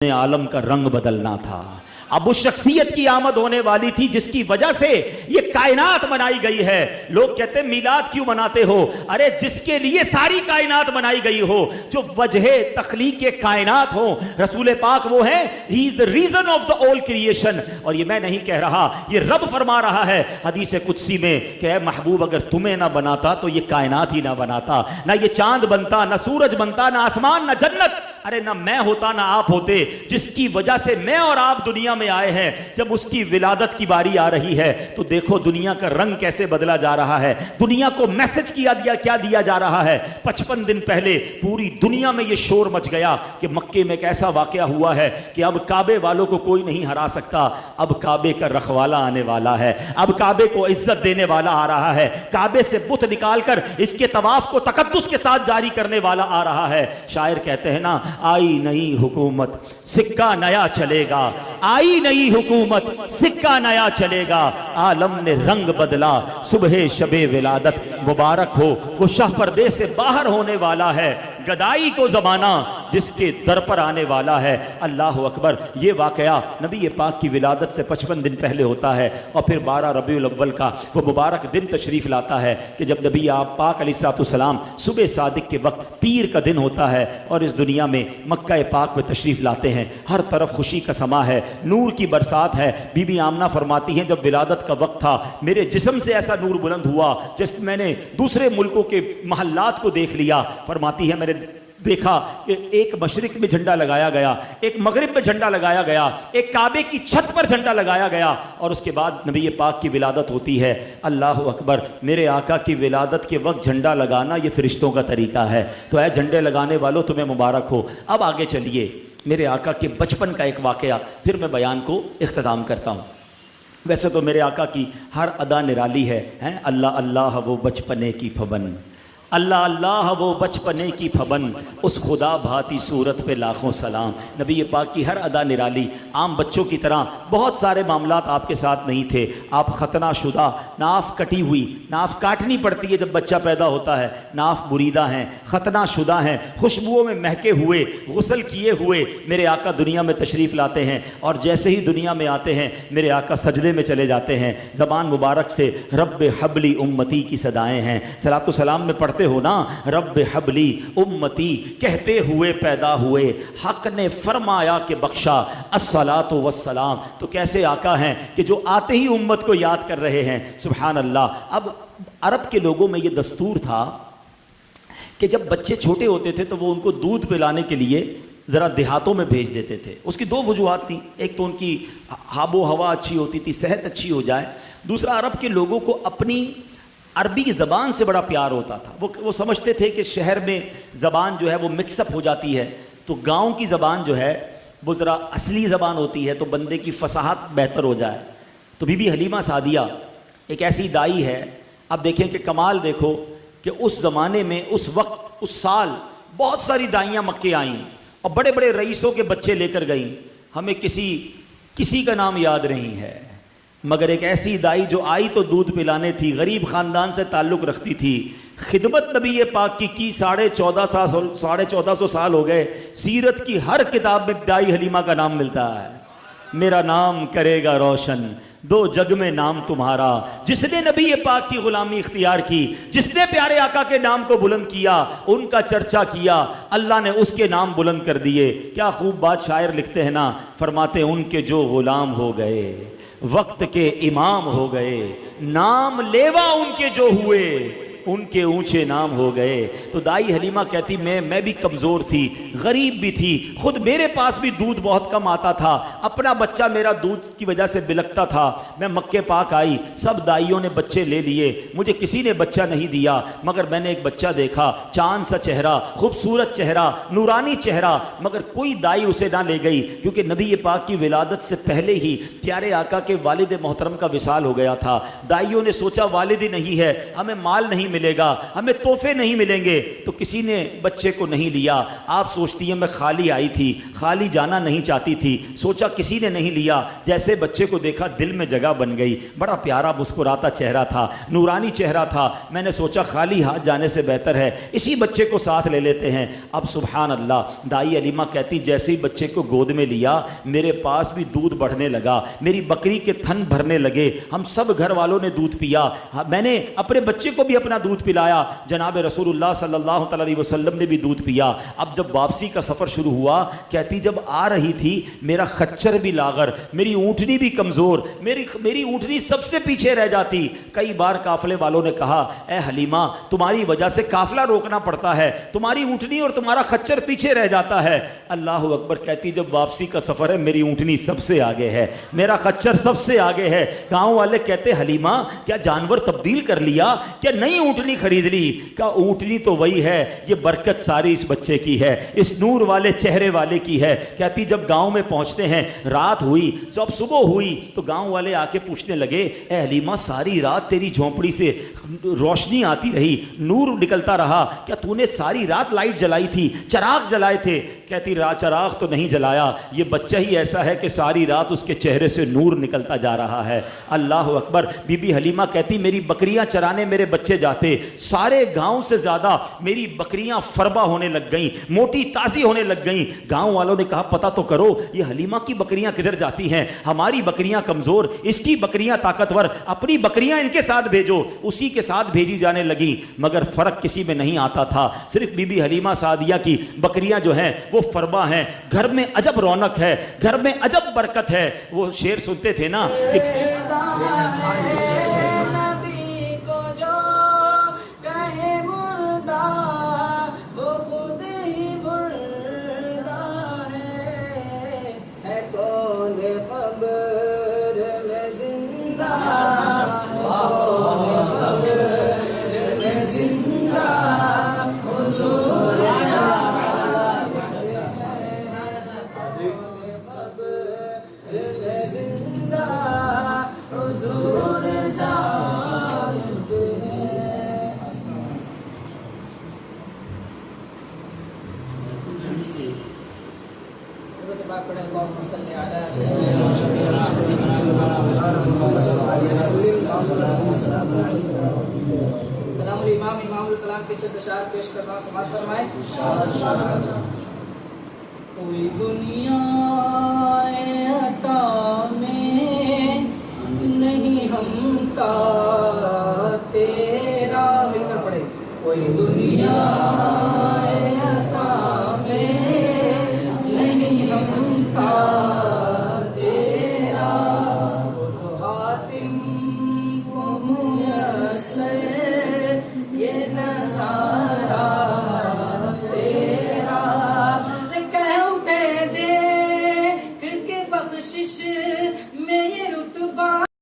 نے عالم کا رنگ بدلنا تھا۔ اب اس شخصیت کی آمد ہونے والی تھی جس کی وجہ سے یہ کائنات بنائی گئی ہے۔ لوگ کہتے ہیں میلاد کیوں مناتے ہو؟ ارے جس کے لیے ساری کائنات بنائی گئی ہو، جو وجہ تخلیق کائنات ہو، رسول پاک وہ ہے، ہی از the reason of the all creation۔ اور یہ میں نہیں کہہ رہا، یہ رب فرما رہا ہے حدیث قدسی میں کہ اے محبوب اگر تمہیں نہ بناتا تو یہ کائنات ہی نہ بناتا، نہ یہ چاند بنتا، نہ سورج بنتا، نہ آسمان، نہ جنت، ارے نہ میں ہوتا نہ آپ ہوتے۔ جس کی وجہ سے میں اور آپ دنیا میں آئے ہیں، جب اس کی ولادت کی باری آ رہی ہے تو دیکھو دنیا کا رنگ کیسے بدلا جا رہا ہے، دنیا کو میسج کیا دیا جا رہا ہے۔ 55 دن پہلے پوری دنیا میں یہ شور مچ گیا کہ مکے میں ایک ایسا واقعہ ہوا ہے کہ اب کعبے والوں کو کوئی نہیں ہرا سکتا، اب کعبے کا رکھوالا آنے والا ہے، اب کعبے کو عزت دینے والا آ رہا ہے، کعبے سے بت نکال کر اس کے طواف کو تقدس کے ساتھ جاری کرنے والا آ رہا ہے۔ شاعر کہتے ہیں نا، آئی نئی حکومت سکہ نیا چلے گا، آئی نئی حکومت سکہ نیا چلے گا، عالم نے رنگ بدلا، صبح شب ولادت مبارک ہو، وہ شاہ پردے سے باہر ہونے والا ہے، گدائی کو زمانہ جس کے در پر آنے والا ہے۔ اللہ اکبر۔ یہ واقعہ نبی پاک کی ولادت سے 55 دن پہلے ہوتا ہے، اور پھر 12 ربیع الاول کا وہ مبارک دن تشریف لاتا ہے کہ جب نبی آپ پاک علیہ السلام صبح صادق کے وقت پیر کا دن ہوتا ہے اور اس دنیا میں مکہ پاک میں تشریف لاتے ہیں۔ ہر طرف خوشی کا سما ہے، نور کی برسات ہے۔ بی بی آمنہ فرماتی ہیں جب ولادت کا وقت تھا میرے جسم سے ایسا نور بلند ہوا جس میں نے دوسرے ملکوں کے محلات کو دیکھ لیا۔ فرماتی ہے میں نے دیکھا کہ ایک مشرق میں جھنڈا لگایا گیا، ایک مغرب میں جھنڈا لگایا گیا، ایک کعبے کی چھت پر جھنڈا لگایا گیا، اور اس کے بعد نبی پاک کی ولادت ہوتی ہے۔ اللہ اکبر۔ میرے آقا کی ولادت کے وقت جھنڈا لگانا یہ فرشتوں کا طریقہ ہے، تو اے جھنڈے لگانے والوں تمہیں مبارک ہو۔ اب آگے چلیے، میرے آقا کے بچپن کا ایک واقعہ پھر میں بیان کو اختتام کرتا ہوں۔ ویسے تو میرے آقا کی ہر ادا نرالی ہے، اللہ اللہ وہ بچپنے کی پھبن، اللہ اللہ وہ بچپنے کی پھبن، اس خدا بھاتی صورت پہ لاکھوں سلام۔ نبی پاک کی ہر ادا نرالی۔ عام بچوں کی طرح بہت سارے معاملات آپ کے ساتھ نہیں تھے، آپ ختنہ شدہ، ناف کٹی ہوئی، ناف کاٹنی پڑتی ہے جب بچہ پیدا ہوتا ہے، ناف بریدہ ہیں، ختنہ شدہ ہیں، خوشبوؤں میں مہکے ہوئے، غسل کیے ہوئے میرے آقا دنیا میں تشریف لاتے ہیں، اور جیسے ہی دنیا میں آتے ہیں میرے آقا سجدے میں چلے جاتے ہیں۔ زبان مبارک سے رب حبلی امتی کی صدائیں ہیں، صلاۃ و سلام میں پڑھتے ہو نا، رب حبلی امتی کہتے ہوئے پیدا ہوئے، حق نے فرمایا کہ بخشا الصلاۃ والسلام۔ تو کیسے آقا ہیں کہ جو آتے ہی امت کو یاد کر رہے ہیں، سبحان اللہ۔ اب عرب کے لوگوں میں یہ دستور تھا کہ جب بچے چھوٹے ہوتے تھے تو وہ ان کو دودھ پلانے کے لیے ذرا دیہاتوں میں بھیج دیتے تھے۔ اس کی دو وجوہات تھیں، ایک تو ان کی آب و ہوا اچھی ہوتی تھی، صحت اچھی ہو جائے، دوسرا عرب کے لوگوں کو اپنی عربی زبان سے بڑا پیار ہوتا تھا۔ وہ سمجھتے تھے کہ شہر میں زبان جو ہے وہ مکس اپ ہو جاتی ہے، تو گاؤں کی زبان جو ہے وہ ذرا اصلی زبان ہوتی ہے تو بندے کی فصاحت بہتر ہو جائے۔ تو بی بی حلیمہ سعدیہ ایک ایسی دائی ہے، اب دیکھیں کہ کمال دیکھو کہ اس زمانے میں اس وقت اس سال بہت ساری دائیاں مکے آئیں اور بڑے بڑے رئیسوں کے بچے لے کر گئیں، ہمیں کسی کا نام یاد نہیں ہے، مگر ایک ایسی دائی جو آئی تو دودھ پلانے تھی، غریب خاندان سے تعلق رکھتی تھی، خدمت نبی پاک کی 1450 سال ہو گئے۔ سیرت کی ہر کتاب میں دائی حلیمہ کا نام ملتا ہے۔ میرا نام کرے گا روشن دو جگ میں نام تمہارا، جس نے نبی پاک کی غلامی اختیار کی، جس نے پیارے آقا کے نام کو بلند کیا، ان کا چرچا کیا، اللہ نے اس کے نام بلند کر دیے۔ کیا خوب بات شاعر لکھتے ہیں نا، فرماتے ان کے جو غلام ہو گئے وقت کے امام ہو گئے، نام لیوا ان کے جو ہوئے ان کے اونچے نام ہو گئے۔ تو دائی حلیمہ کہتی میں بھی کمزور تھی، غریب بھی تھی، خود میرے پاس بھی دودھ بہت کم آتا تھا، اپنا بچہ میرا دودھ کی وجہ سے بلکتا تھا۔ میں مکے پاک آئی، سب دائیوں نے بچے لے لیے، مجھے کسی نے بچہ نہیں دیا، مگر میں نے ایک بچہ دیکھا، چاند سا چہرہ، خوبصورت چہرہ، نورانی چہرہ، مگر کوئی دائی اسے نہ لے گئی، کیونکہ نبی پاک کی ولادت سے پہلے ہی پیارے آقا کے والد محترم کا وصال ہو گیا تھا۔ دائیوں نے سوچا والد ہی نہیں ہے، ہمیں مال نہیں ملے گا، ہمیں تحفے نہیں ملیں گے، تو کسی نے بچے کو نہیں لیا۔ آپ سوچتی ہیں میں خالی آئی تھی، خالی جانا نہیں چاہتی تھی، سوچا کسی نے نہیں لیا. جیسے بچے کو دیکھا دل میں جگہ بن گئی. بڑا پیارا مسکراتا چہرہ تھا, نورانی چہرہ تھا. میں نے سوچا خالی ہاتھ جانے سے بہتر ہے اسی بچے کو ساتھ لے لیتے ہیں. اب سبحان اللہ, دائی علیمہ کہتی جیسے ہی بچے کو گود میں لیا میرے پاس بھی دودھ بڑھنے لگا, میری بکری کے تھن بھرنے لگے. ہم سب گھر والوں نے دودھ پیا. میں نے اپنے بچے کو بھی اپنا دودھ پلایا. جناب رسول اللہ صلی اللہ تعالی علیہ وسلم نے بھی دودھ پیا. اب جب واپسی کا سفر شروع ہوا, کہتی جب آ رہی تھی میرا خچر بھی لاغر, میری اونٹنی بھی کمزور, میری اونٹنی سب سے پیچھے رہ جاتی. کئی بار قافلے والوں نے کہا اے حلیمہ تمہاری وجہ سے قافلہ روکنا پڑتا ہے, تمہاری اونٹنی اور تمہارا خچر پیچھے رہ جاتا ہے. اللہ اکبر. کہتی جب واپسی کا سفر ہے میری اونٹنی سب سے آگے ہے, میرا خچر سب سے آگے ہے. گاؤں والے کہتے حلیمہ کیا جانور تبدیل کر لیا, کیا نئی اونٹنی خرید لی؟ کہا اونٹنی تو وہی ہے, یہ برکت ساری اس بچے کی ہے, اس نور والے چہرے والے کی ہے. کہتی جب گاؤں میں پہنچتے ہیں رات ہوئی, جب صبح ہوئی تو گاؤں والے آ کے پوچھنے لگے اے حلیمہ ساری رات تیری جھونپڑی سے روشنی آتی رہی, نور نکلتا رہا, کیا تو نے ساری رات لائٹ جلائی تھی, چراغ جلائے تھے؟ کہتی چراغ تو نہیں جلایا, یہ بچہ ہی ایسا ہے کہ ساری رات اس کے چہرے سے نور نکلتا جا رہا ہے. اللہ اکبر. بی بی حلیمہ کہتی میری بکریاں چرانے میرے بچے جاتے, سارے گاؤں سے زیادہ میری بکریاں فربا ہونے لگ گئیں, موٹی تازی ہونے لگ گئیں. گاؤں والوں نے کہا پتہ تو کرو یہ حلیمہ کی بکریاں کدھر جاتی ہیں, ہماری بکریاں کمزور, اس کی بکریاں طاقتور, اپنی بکریاں ان کے ساتھ بھیجو. اسی کے ساتھ بھیجی جانے لگی. مگر فرق کسی میں نہیں آتا تھا, صرف بی بی حلیمہ سعدیہ کی بکریاں جو ہیں وہ فربا ہیں. گھر میں عجب رونق ہے, گھر میں عجب برکت ہے. وہ شعر سنتے تھے نا کہ کلام الامام امام الکلام کے چند اشعار پیش کرنا سماعت فرمائیں. کوئی دنیا عطا میں نہیں ہم کا تیرا, مل کر پڑھے. کوئی دنیا